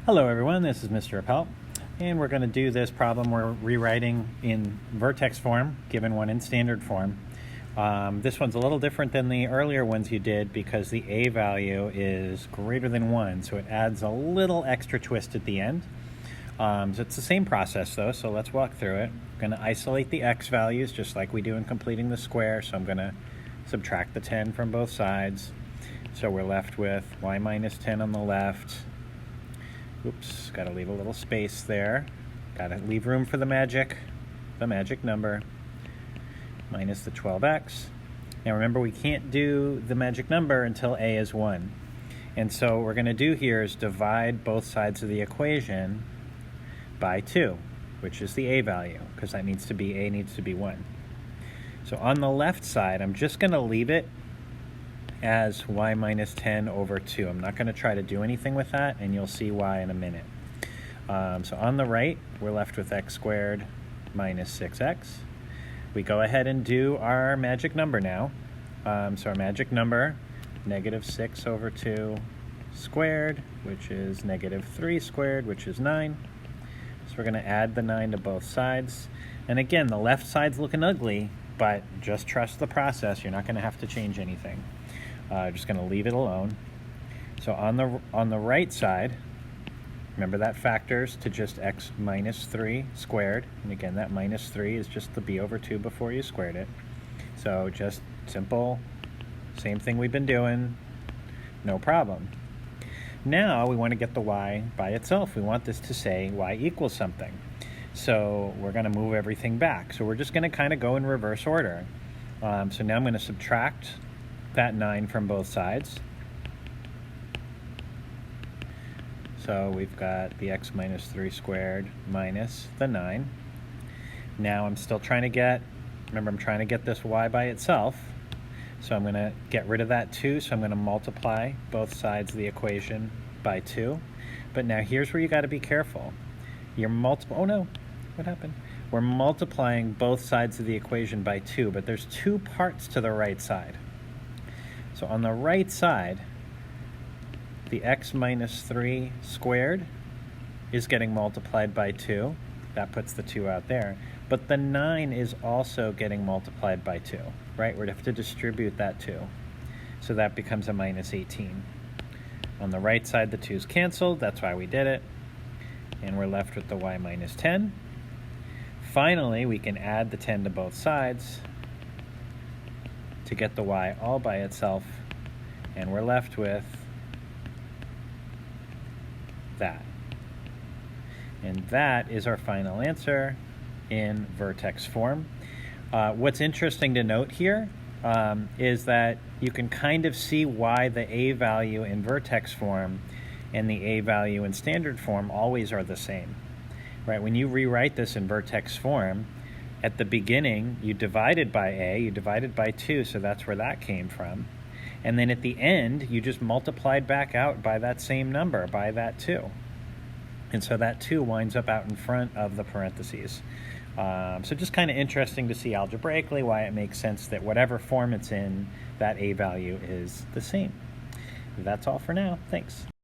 Hello everyone, this is Mr. Appel, and we're going to do this problem we're rewriting in vertex form, given one in standard form. This one's a little different than the earlier ones you did because the a value is greater than 1, so it adds a little extra twist at the end. So it's the same process though, so let's walk through it. I'm going to isolate the x values just like we do in completing the square, so I'm going to subtract the 10 from both sides. So we're left with y minus 10 on the left. Oops, got to leave a little space there. Got to leave room for the magic number, minus the 12x. Now remember, we can't do the magic number until a is 1. And so what we're going to do here is divide both sides of the equation by 2, which is the a value, because that needs to be a needs to be 1. So on the left side, I'm just going to leave it as y minus 10 over 2. I'm not going to try to do anything with that, and you'll see why in a minute. So on the right, we're left with x squared minus 6x. We go ahead and do our magic number now. So our magic number, negative 6 over 2 squared, which is negative 3 squared, which is 9. So we're going to add the 9 to both sides. And again, the left side's looking ugly, but just trust the process. You're not going to have to change anything. Just going to leave it alone. So on the right side, remember that factors to just x minus 3 squared. And again, that minus 3 is just the b over 2 before you squared it. So just simple, same thing we've been doing, no problem. Now we want to get the y by itself. We want this to say y equals something. So we're going to move everything back. So we're just going to kind of go in reverse order. So now I'm going to subtract that 9 from both sides. So we've got the x minus 3 squared minus the 9. Now I'm still trying to get, remember I'm trying to get this y by itself. So I'm going to get rid of that 2, so I'm going to multiply both sides of the equation by 2. But now here's where you got to be careful. Oh no, what happened? We're multiplying both sides of the equation by 2, but there's 2 parts to the right side. So on the right side, the x minus 3 squared is getting multiplied by 2. That puts the 2 out there. But the 9 is also getting multiplied by 2, right? We'd have to distribute that 2. So that becomes a minus 18. On the right side, the 2's canceled. That's why we did it. And we're left with the y minus 10. Finally, we can add the 10 to both sides to get the y all by itself, and we're left with that. And that is our final answer in vertex form. What's interesting to note here is that you can kind of see why the a value in vertex form and the a value in standard form always are the same. Right? When you rewrite this in vertex form, at the beginning, you divided by a, you divided by 2, so that's where that came from. And then at the end, you just multiplied back out by that same number, by that 2. And so that 2 winds up out in front of the parentheses. So just kind of interesting to see algebraically why it makes sense that whatever form it's in, that a value is the same. That's all for now. Thanks.